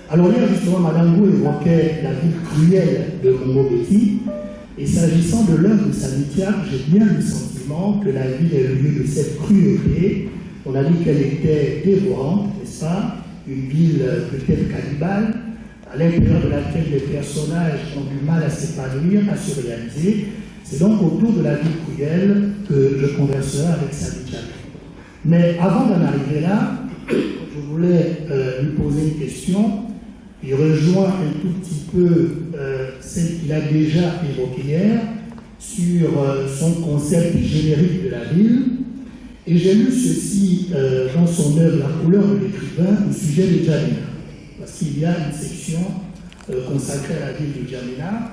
Alors hier, justement, Madame Gou évoquait la ville cruelle de Mongo-Betty. Et s'agissant de l'œuvre de Samitiak, j'ai bien le sentiment que la ville est le lieu de cette cruauté. On a dit qu'elle était dévorante, n'est-ce pas? Une ville peut-être cannibale, à l'intérieur de laquelle les personnages ont du mal à s'épanouir, à se réaliser. C'est donc autour de la ville cruelle que je converserai avec Samitiak. Mais avant d'en arriver là, je voulais lui poser une question qui rejoint un tout petit peu celle qu'il a déjà évoquée hier sur son concept générique de la ville. Et j'ai lu ceci dans son œuvre La couleur de l'écrivain au sujet de Djamena. Parce qu'il y a une section consacrée à la ville de Djamena,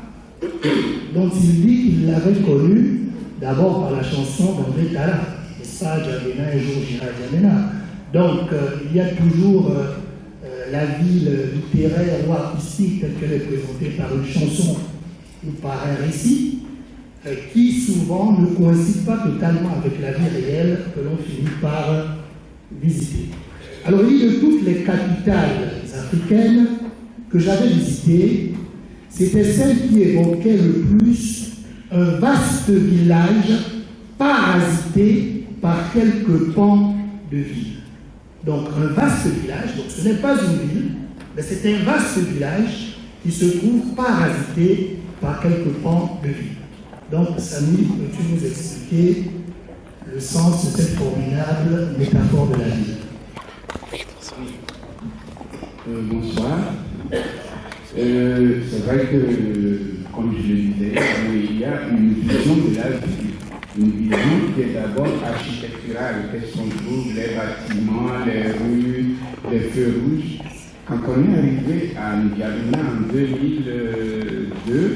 dont il dit qu'il l'avait connue d'abord par la chanson d'André Tala. Et ça, Djamena, un jour j'irai à Djamena. Donc, il y a toujours la ville littéraire ou artistique telle qu'elle est présentée par une chanson ou par un récit, qui souvent ne coïncide pas totalement avec la vie réelle que l'on finit par visiter. Alors, il dit de toutes les capitales africaines que j'avais visitées, c'était celle qui évoquait le plus un vaste village parasité par quelques pans de ville. Donc un vaste village, donc ce n'est pas une ville, mais c'est un vaste village qui se trouve parasité par quelques pans de ville. Donc Samy, peux-tu nous expliquer le sens de cette formidable métaphore de la ville? Bonsoir. C'est vrai que, comme je le disais, il y a une vision de la ville. Une vision qui est d'abord architecturale, qu'est-ce qu'on trouve, les bâtiments, les rues, les feux rouges. Quand on est arrivé à N'Djamena en 2002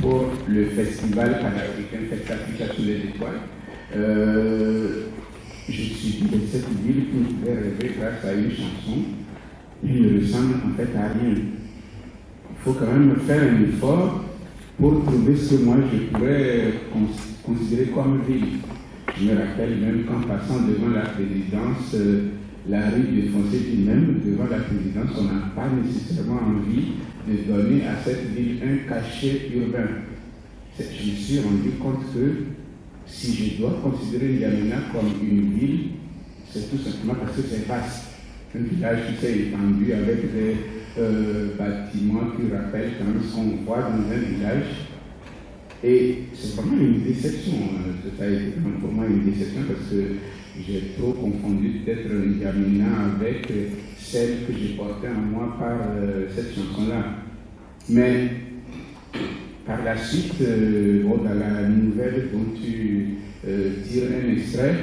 pour le festival panafricain Fête Africa sous les étoiles, je suis dit que cette ville qui nous pouvait rêver grâce à une chanson, il ne ressemble en fait à rien. Il faut quand même faire un effort pour trouver ce que moi je pourrais considérer comme ville. Je me rappelle même qu'en passant devant la présidence, la rue défoncée, puis même devant la présidence, on n'a pas nécessairement envie de donner à cette ville un cachet urbain. Je me suis rendu compte que si je dois considérer N'Djamena comme une ville, c'est tout simplement parce que c'est vaste. Un village qui s'est étendu avec des bâtiments qui rappellent quand même ce qu'on voit dans un village. Et c'est vraiment une déception. Ça a été pour moi une déception parce que j'ai trop confondu peut-être N'Djamena avec celle que j'ai portée en moi par cette chanson-là. Mais par la suite, dans la nouvelle dont tu tires un extrait,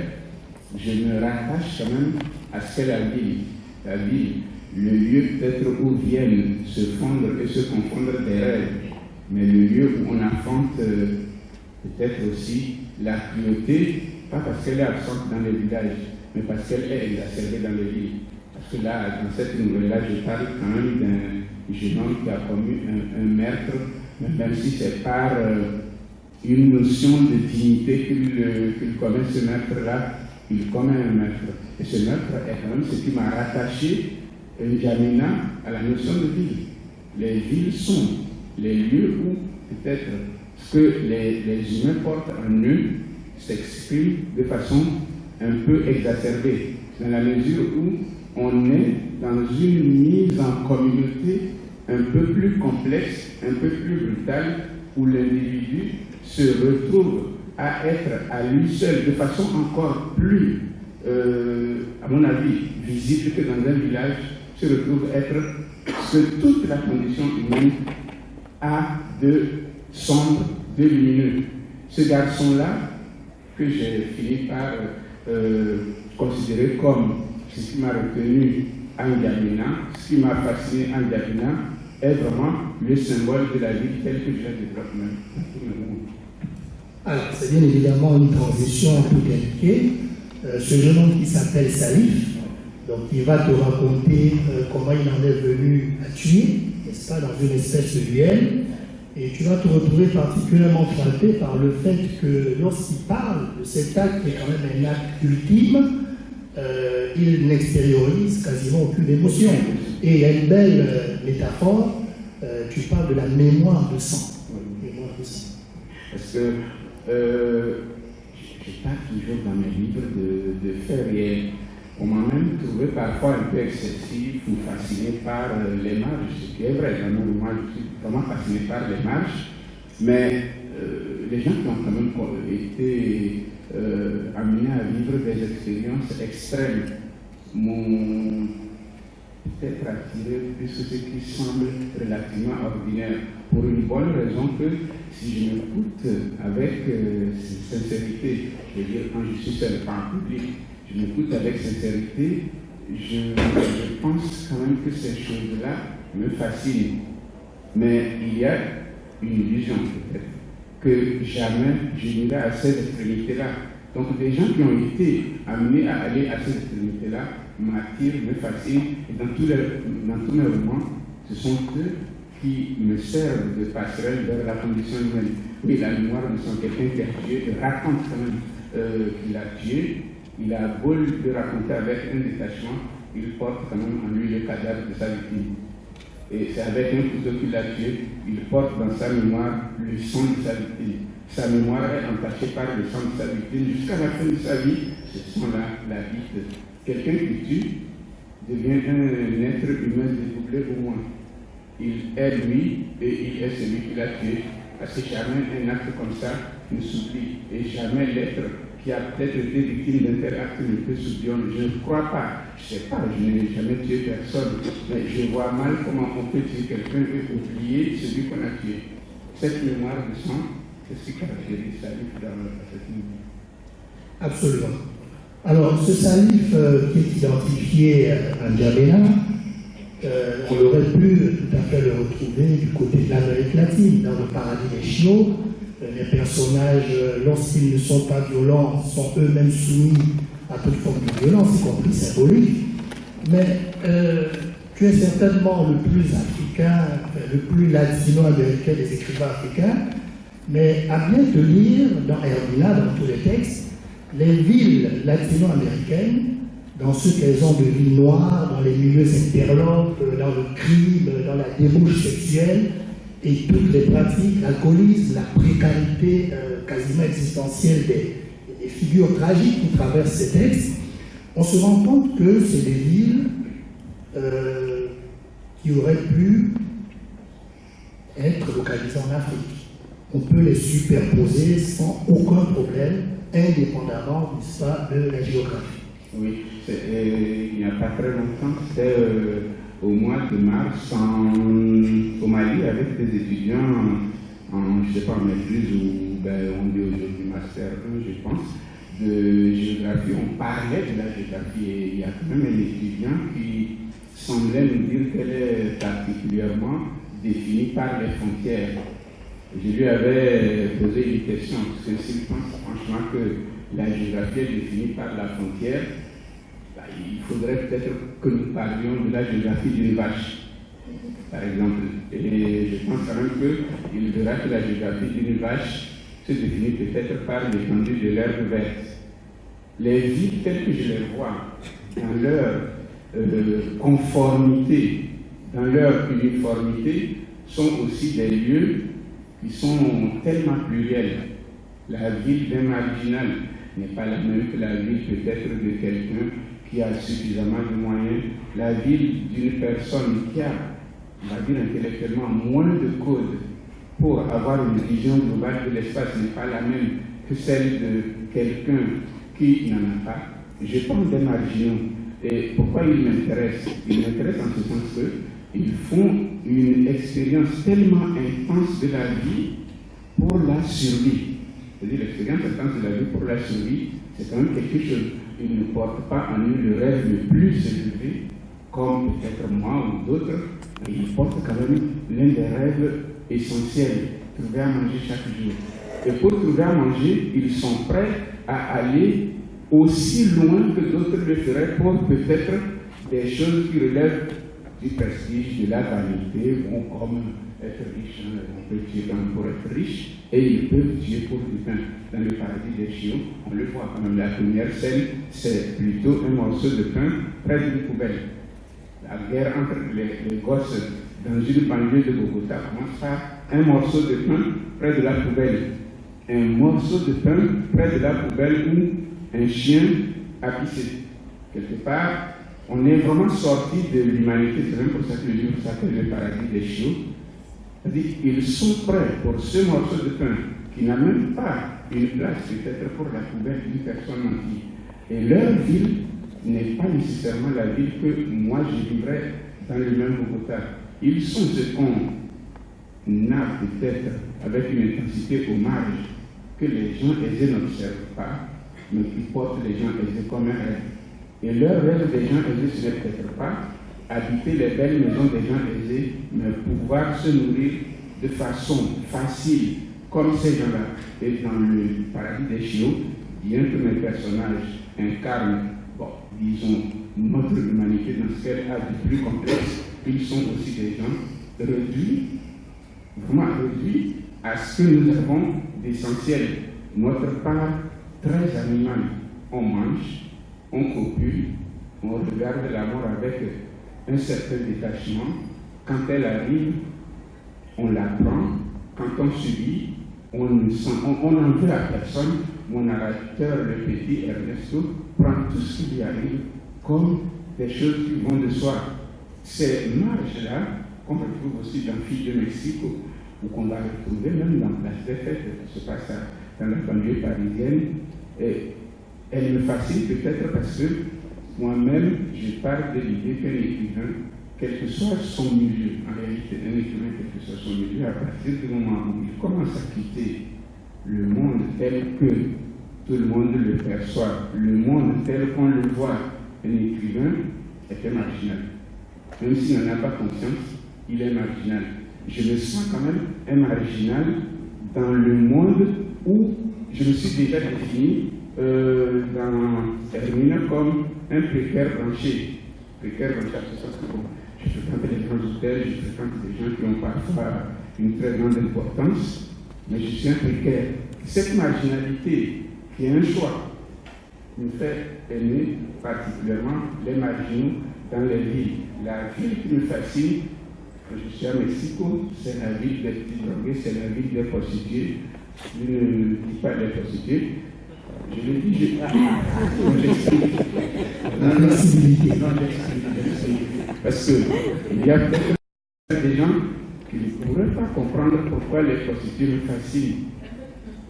je me rattache quand même à ce qu'est la ville. La ville, le lieu peut-être où viennent se fondre et se confondre des rêves, mais le lieu où on affronte peut-être aussi la cruauté, pas parce qu'elle est absente dans les villages, mais parce qu'elle est exacerbée dans les villes. Parce que là, dans cette nouvelle-là, je parle quand même d'un jeune homme qui a commis un meurtre, même si c'est par une notion de dignité qu'il commet ce meurtre-là, il commet un meurtre. Et ce meurtre est quand même ce qui m'a rattaché N'Djamena à la notion de ville. Les villes sont les lieux où peut-être ce que les humains portent en eux s'exprime de façon un peu exacerbée, dans la mesure où on est dans une mise en communauté un peu plus complexe, un peu plus brutale, où l'individu se retrouve à être à lui seul de façon encore plus, à mon avis, visible que dans un village, se retrouve être ce que toute la condition humaine a de sombre, de lumineux. Ce garçon-là, que j'ai fini par considérer comme ce qui m'a retenu à N'Djamena, ce qui m'a fasciné à N'Djamena, est vraiment le symbole de la vie telle que je la développe même. Alors, c'est bien évidemment une transition un peu compliquée. Ce jeune homme qui s'appelle Salif, donc il va te raconter comment il en est venu à tuer, n'est-ce pas, dans une espèce de duel. Et tu vas te retrouver particulièrement frappé par le fait que lorsqu'il parle de cet acte qui est quand même un acte ultime, il n'extériorise quasiment aucune émotion. Et il y a une belle métaphore, tu parles de la mémoire de sang. Mémoire de sang. Parce que je parle toujours dans mes livres de faits réels. On m'a même trouvé parfois un peu excessif ou fasciné par les marges, ce qui est vrai. Dans mon roman, je suis vraiment fasciné par les marges. Mais les gens qui ont quand même été amenés à vivre des expériences extrêmes m'ont peut-être attiré plus que ce qui semble relativement ordinaire. Pour une bonne raison que si je m'écoute avec sincérité, je veux dire quand je suis seul, pas en public, je m'écoute avec sincérité, je pense quand même que ces choses-là me fascinent. Mais il y a une illusion peut-être, que jamais je n'irai à cette extrémité-là. Donc des gens qui ont été amenés à aller à cette extrémité-là m'attirent, me fascinent, et dans tous mes romans, ce sont eux qui me servent de passerelle vers la condition humaine. Oui, la mémoire de son quelqu'un qui a tué, raconte quand même qu'il a tué. Il a beau le raconter avec un détachement, il porte quand même en lui le cadavre de sa victime. Et c'est avec un couteau qu'il a tué, il porte dans sa mémoire le sang de sa victime. Sa mémoire est entachée par le sang de sa victime. Jusqu'à la fin de sa vie, ce sang-là l'habite. Quelqu'un qui tue devient un être humain dédoublé au moins. Il est lui et il est celui qui l'a tué. Parce que jamais un acte comme ça ne s'oublie. Et jamais l'être qui a peut-être été victime d'un tel acte ne peut s'oublier. Je ne crois pas, je ne sais pas, je n'ai jamais tué personne, mais je vois mal comment on peut tuer quelqu'un et oublier celui qu'on a tué. Cette mémoire de sang, c'est ce qui caractérise Salif dans cette movie. Absolument. Alors, ce Salif qui est identifié à N'Djamena, on aurait pu tout à fait le retrouver du côté de l'Amérique latine, dans le paradis des chiots. Les personnages, lorsqu'ils ne sont pas violents, sont eux-mêmes soumis à toute forme de violence, y compris symbolique. Mais tu es certainement le plus africain, le plus latino-américain des écrivains africains, mais à bien te lire dans Herbina, dans tous les textes, les villes latino-américaines, dans ce qu'elles ont de vie noire, dans les milieux interlopes, dans le crime, dans la débauche sexuelle, et toutes les pratiques, l'alcoolisme, la précarité quasiment existentielle des figures tragiques qui traversent ces textes, on se rend compte que c'est des villes qui auraient pu être localisées en Afrique. On peut les superposer sans aucun problème, indépendamment, n'est-ce pas, de la géographie. Oui, il n'y a pas très longtemps, c'était au mois de mars au Mali avec des étudiants en je ne sais pas, maîtrise ou on dit aujourd'hui master 1, je pense, de géographie. On parlait de la géographie et il y a quand même un étudiant qui semblait nous dire qu'elle est particulièrement définie par les frontières. Je lui avais posé une question, parce que s'il pense franchement que la géographie est définie par la frontière, il faudrait peut-être que nous parlions de la géographie d'une vache, par exemple. Et je pense quand même qu'il verra que la géographie d'une vache se définit peut-être par l'étendue de l'herbe verte. Les villes telles que je les vois, dans leur conformité, dans leur uniformité, sont aussi des lieux qui sont tellement pluriels. La ville d'un marginal n'est pas la même que la ville peut-être de quelqu'un qui a suffisamment de moyens. La ville d'une personne qui a, on va dire intellectuellement, moins de codes pour avoir une vision globale de l'espace n'est pas la même que celle de quelqu'un qui n'en a pas. Je parle des marginaux. Et pourquoi ils m'intéressent? Ils m'intéressent en ce sens qu'ils font une expérience tellement intense de la vie pour la survie. C'est-à-dire l'expérience intense de la vie pour la survie, c'est quand même quelque chose. Ils ne portent pas en eux le rêve le plus élevé, comme peut-être moi ou d'autres, mais ils portent quand même l'un des rêves essentiels, trouver à manger chaque jour. Et pour trouver à manger, ils sont prêts à aller aussi loin que d'autres le feraient pour peut-être des choses qui relèvent du prestige, de la vanité, comme être riche, hein, on peut tuer pour être riche, et ils peuvent tuer pour du pain. Dans le paradis des chiots, on le voit quand même. La première scène, c'est plutôt un morceau de pain près d'une poubelle. La guerre entre les gosses dans une banlieue de Bogota commence par un morceau de pain près de la poubelle. Un morceau de pain près de la poubelle où un chien a pissé. Quelque part, on est vraiment sorti de l'humanité. C'est même pour ça que le livre s'appelle Le paradis des chiots. C'est-à-dire qu'ils sont prêts pour ce morceau de pain qui n'a même pas une place, peut-être pour la poubelle d'une personne entière. Et leur ville n'est pas nécessairement la ville que moi je vivrais dans le même Bogota. Ils sont ce qu'on a peut-être avec une intensité au marge que les gens aisés n'observent pas, mais qui portent les gens aisés comme un rêve. Et leur rêve des gens aisés, ce n'est peut-être pas habiter les belles maisons des gens aisés, mais pouvoir se nourrir de façon facile, comme ces gens-là. Et dans le paradis des chiots, bien que mes personnages incarnent, disons, notre humanité dans ce qu'elle a de plus complexe, ils sont aussi des gens réduits, vraiment réduits à ce que nous avons d'essentiel. Notre part très animale, on mange, on copule, on regarde la mort avec un certain détachement. Quand elle arrive, on la prend. Quand on subit, on n'en veut à personne. Mon narrateur, le petit Ernesto, prend tout ce qui lui arrive comme des choses qui vont de soi. Ces marges-là, qu'on retrouve aussi dans Fille de Mexico, ou qu'on va retrouver même dans Place des Fêtes, qui se passe dans la banlieue parisienne, et elle me fascine peut-être parce que moi-même, je pars de l'idée qu'un écrivain, quel que soit son milieu, en réalité, un écrivain, quel que soit son milieu, à partir du moment où il commence à quitter le monde tel que tout le monde le perçoit, le monde tel qu'on le voit, un écrivain est un marginal. Même s'il n'en a pas conscience, il est marginal. Je me sens quand même un marginal dans le monde où je me suis déjà défini dans Hermina comme un précaire branché. Précaire branché, c'est ça que je fréquente les grands hôtels, je fréquente des gens qui ont parfois une très grande importance, mais je suis un précaire. Cette marginalité, qui est un choix, me fait aimer particulièrement les marginaux dans les villes. La ville qui me fascine, quand je suis à Mexico, c'est la ville des petits drogués, c'est la ville des prostituées. Je ne dis pas des prostituées, je le dis, parce qu'il y a des gens qui ne pourraient pas comprendre pourquoi les prostituées me fascinent.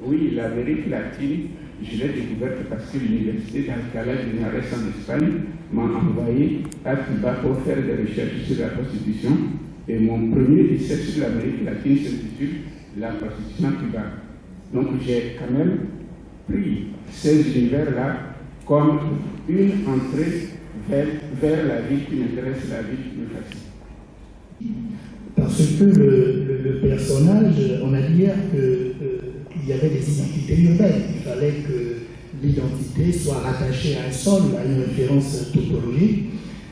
Oui, l'Amérique latine, je l'ai découverte parce que l'université d'Alcalá de Henares en Espagne m'a envoyé à Cuba pour faire des recherches sur la prostitution. Et mon premier essai sur l'Amérique latine s'intitule La prostitution à Cuba. Donc j'ai quand même pris ces univers-là comme une entrée vers la vie qui m'intéresse, la vie qui me fascine. Parce que le personnage, on a dit hier qu'il y avait des identités urbaines. Il fallait que l'identité soit rattachée à un sol, à une référence topologique.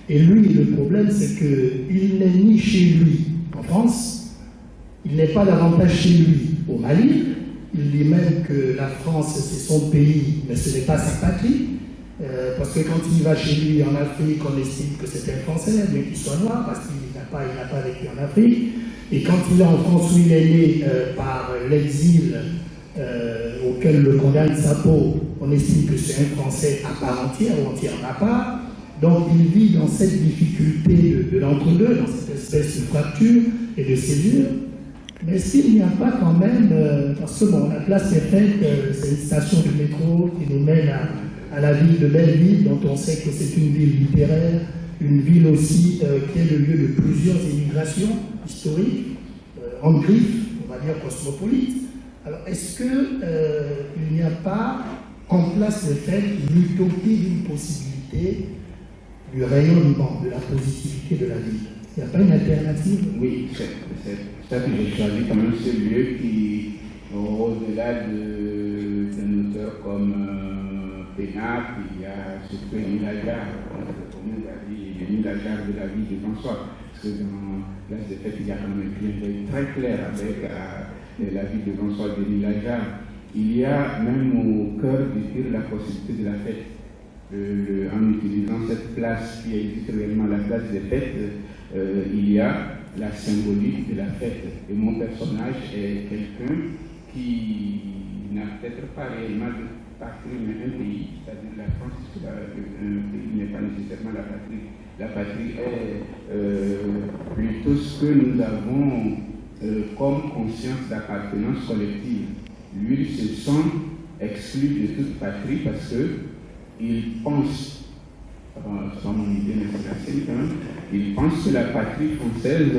Et lui, le problème, c'est qu'il n'est ni chez lui en France, il n'est pas davantage chez lui au Mali. Il dit même que la France, c'est son pays, mais ce n'est pas sa patrie. Parce que quand il va chez lui en Afrique, on estime que c'est un Français, bien qu'il soit noir, parce qu'il n'a pas vécu en Afrique. Et quand il est en France où il est né par l'exil auquel le condamne sa peau, on estime que c'est un Français à part entière ou entière à part. Donc il vit dans cette difficulté de l'entre-deux, dans cette espèce de fracture et de césure. Mais s'il n'y a pas quand même, parce que bon, la place est faite, c'est une station de métro qui nous mène à la ville de Belleville, dont on sait que c'est une ville littéraire, une ville aussi qui est le lieu de plusieurs immigrations historiques, en griffe, on va dire cosmopolite. Alors est-ce qu'il n'y a pas en place le fait l'utopie d'une possibilité du rayonnement, de la positivité de la ville? Il n'y a pas une alternative? Oui, c'est ça que j'ai choisi comme un seul lieu qui, au-delà d'un auteur comme Pénac, il y a surtout Émile Ajar, de la vie de François. parce que dans Place des Fêtes, il y a quand même un clin d'œil très clair avec la ville de François-Denis Lajare. Il y a même au cœur du tir la possibilité de la fête. En utilisant cette place qui existe réellement, la place des fêtes, il y a la symbolique de la fête. Et mon personnage est quelqu'un qui n'a peut-être pas réellement de patrie, mais un pays, c'est-à-dire la France, un pays n'est pas nécessairement la patrie. La patrie est plutôt ce que nous avons comme conscience d'appartenance collective. Lui, il se sent exclu de toute patrie parce qu'il pense, c'est pas mon idée, mais c'est la sienne quand même, il pense que la patrie française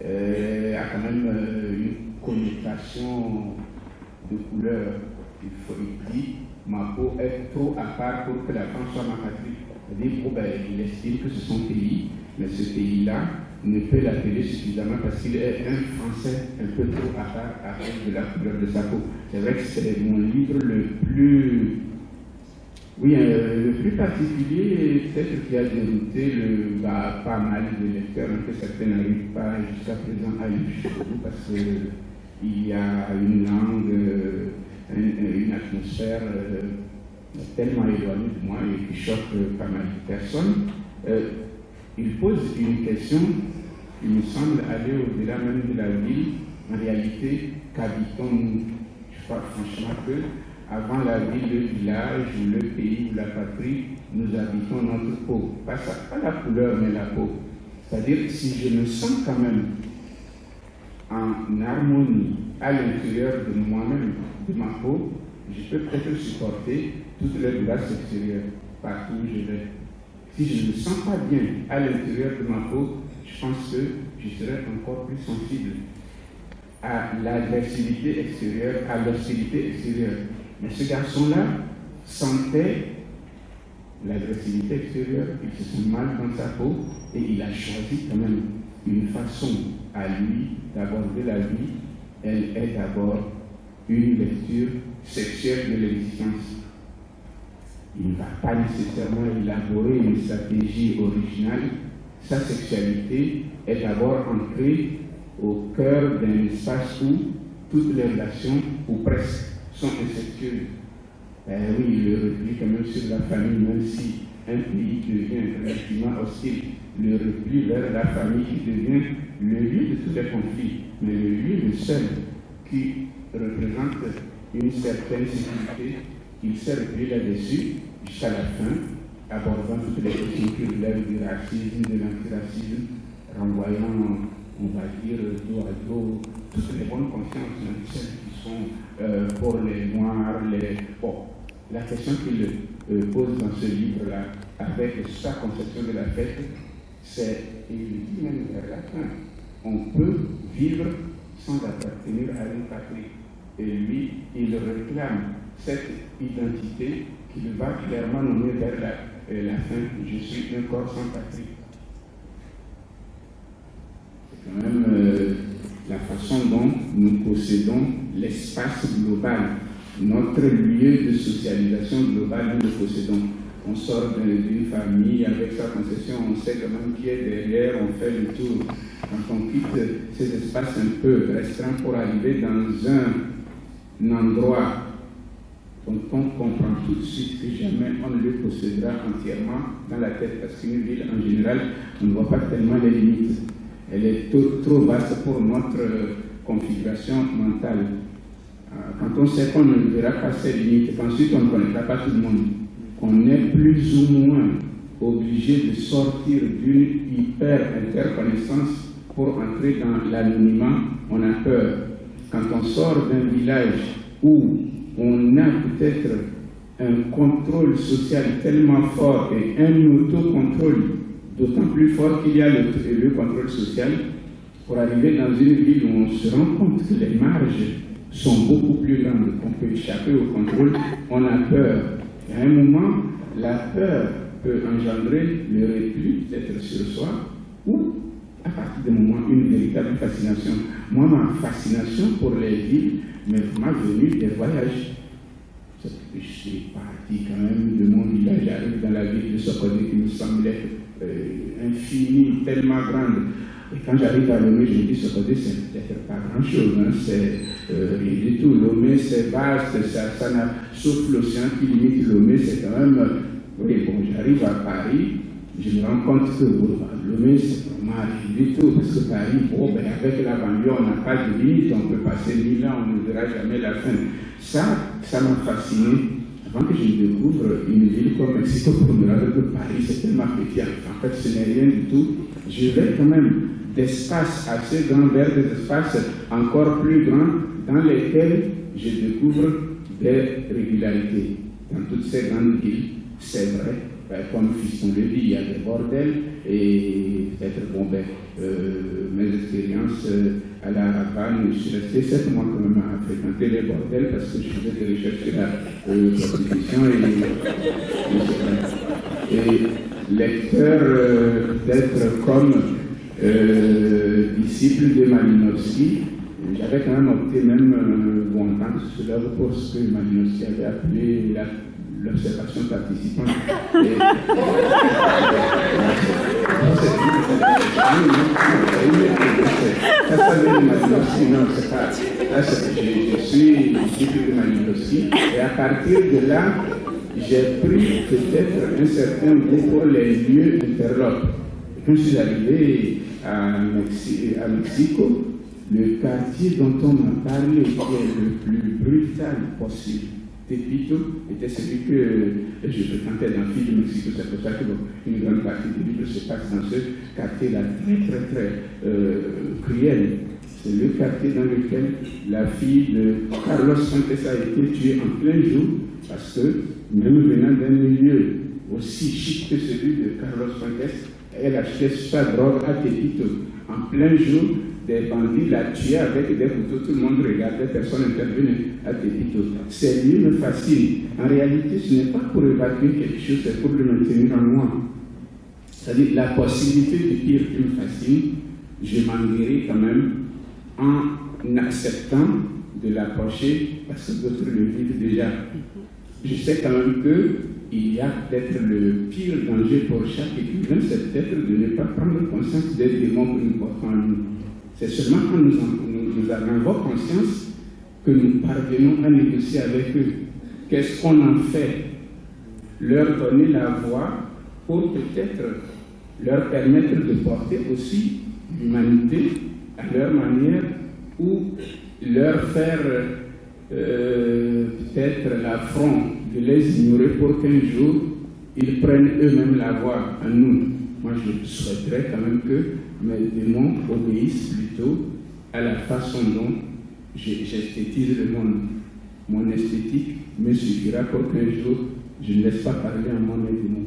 a quand même une connotation de couleur. Il dit, ma peau est trop à part pour que la France soit ma patrie. C'est-à-dire, il estime que c'est son pays, mais ce pays-là ne peut l'appeler suffisamment parce qu'il est un Français un peu trop à part à cause de la couleur de sa peau. C'est vrai que c'est mon livre le plus particulier, peut-être qui a dérouté pas mal de lecteurs, que certains n'arrivent pas jusqu'à présent à lire jusqu'au bout parce qu'il y a une langue, une atmosphère tellement éloignée de moi et qui choque pas mal de personnes. Il pose une question qui me semble aller au-delà même de la ville. En réalité, qu'habitons-nous? Je crois franchement que avant la ville, le village ou le pays ou la patrie, nous habitons notre peau. Pas la couleur, mais la peau. C'est-à-dire, si je me sens quand même en harmonie à l'intérieur de moi-même, de ma peau, je peux peut-être supporter toutes les douleurs extérieures partout où je vais. Si je ne me sens pas bien à l'intérieur de ma peau, je pense que je serai encore plus sensible à l'agressivité extérieure, à l'hostilité extérieure. Mais ce garçon-là sentait l'agressivité extérieure, il se sent mal dans sa peau et il a choisi quand même une façon à lui d'aborder la vie. Elle est d'abord une lecture sexuelle de l'existence. Il ne va pas nécessairement élaborer une stratégie originale. Sa sexualité est d'abord ancrée au cœur d'un espace où toutes les relations, ou presque, sont incestueuses. Oui, il replie quand même sur la famille, même si un pays devient relativement hostile. Le repli vers la famille qui devient le lieu de tous les conflits, mais le lieu le seul qui représente une certaine sécurité. Il s'est replié là-dessus jusqu'à la fin, abordant toutes les questions qui relèvent du racisme, de l'antiracisme, renvoyant, on va dire, dos à dos, toutes les bonnes consciences, même celles qui sont pour les Noirs, Bon, la question qu'il pose dans ce livre-là, avec sa conception de la fête, c'est, et il dit même vers la fin, on peut vivre sans appartenir à une patrie. Et lui, il réclame cette identité qu'il va clairement nommer vers la fin. Je suis un corps sans patrie. C'est quand même la façon dont nous possédons l'espace global. Notre lieu de socialisation globale, nous le possédons. On sort d'une famille avec sa conception, on sait quand même qui est derrière, on fait le tour. Quand on quitte ces espaces un peu restreints pour arriver dans un endroit dont on comprend tout de suite que jamais on ne le possédera entièrement dans la tête, parce qu'une ville en général, on ne voit pas tellement les limites. Elle est trop vaste pour notre configuration mentale. Quand on sait qu'on ne verra pas ces limites, qu'ensuite on ne connaîtra pas tout le monde, qu'on est plus ou moins obligé de sortir d'une hyper-interconnaissance pour entrer dans l'anonymat, on a peur. Quand on sort d'un village où on a peut-être un contrôle social tellement fort et un autocontrôle d'autant plus fort qu'il y a le contrôle social, pour arriver dans une ville où on se rend compte que les marges sont beaucoup plus grandes, qu'on peut échapper au contrôle, on a peur. Et à un moment, la peur peut engendrer le repli, peut-être sur soi, ou à partir d'un moment, une véritable fascination. Moi, ma fascination pour les villes m'est vraiment venue des voyages. Je suis parti quand même de mon village, j'arrive dans la ville de Sokodé qui me semble être infinie, tellement grande. Et quand j'arrive à Lomé, je me dis Sokodé, c'est peut-être pas grand-chose, hein, c'est rien du tout. Lomé, c'est vaste, ça n'a, sauf l'océan qui limite Lomé, c'est quand même. Oui, bon, j'arrive à Paris, je me rends compte que Lomé, c'est vraiment rien du tout, parce que Paris, bon, ben, avec la banlieue, on n'a pas de limite, on peut passer 1000 ans, on ne verra jamais la fin. Ça m'a fasciné. Avant que je découvre une ville comme Mexico, pour me rappeler que Paris, c'est tellement petit. En fait, ce n'est rien du tout. Je vais quand même d'espaces assez grands vers des espaces encore plus grands dans lesquels je découvre des régularités. Dans toutes ces grandes villes, c'est vrai, comme Fiston le dit, il y a des bordels et peut-être, bon, mes expériences à la Havane, je suis resté 7 mois quand même à fréquenter les bordels parce que je faisais des recherches sur la prostitution et lecteur peut-être comme disciple de Malinowski, j'avais quand même opté même longtemps sur l'œuvre pour ce que Malinowski avait appelé l'observation participante. Je suis disciple de Malinowski et à partir de là, j'ai pris peut-être un certain goût pour les lieux interlopes. Quand je suis arrivé à Mexico, le quartier dont on m'a parlé qui est le plus brutal possible, Tepito, était celui que je fréquentais dans le de Mexico. C'est pour ça qu'une grande partie du livre se passe dans ce quartier-là, très cruel. C'est le quartier dans lequel la fille de Carlos Fuentes a été tuée en plein jour, parce que, même venant d'un milieu aussi chic que celui de Carlos Fuentes, elle achetait sa drogue à Tepito. En plein jour, des bandits la tuaient avec des couteaux, tout le monde regardait, personne n'intervenait à Tepito. Ces lieux me fascinent. En réalité, ce n'est pas pour évacuer quelque chose, c'est pour le maintenir en moi. C'est-à-dire, la possibilité du pire qui me fascine, je m'en guéris quand même en acceptant de l'approcher parce que d'autres le vivent déjà. Je sais quand même qu'il y a peut-être le pire danger pour chaque écrivain, c'est peut-être de ne pas prendre conscience des démons que nous portons en nous. C'est seulement quand nous avons conscience que nous parvenons à négocier avec eux. Qu'est-ce qu'on en fait? Leur donner la voix pour peut-être leur permettre de porter aussi l'humanité à leur manière ou leur faire peut-être l'affront de les ignorer pour qu'un jour ils prennent eux-mêmes la voix à nous. Moi, je souhaiterais quand même que mes démons obéissent plutôt à la façon dont j'esthétise le monde. Mon esthétique me suffira pour qu'un jour je ne laisse pas parler à mon démon.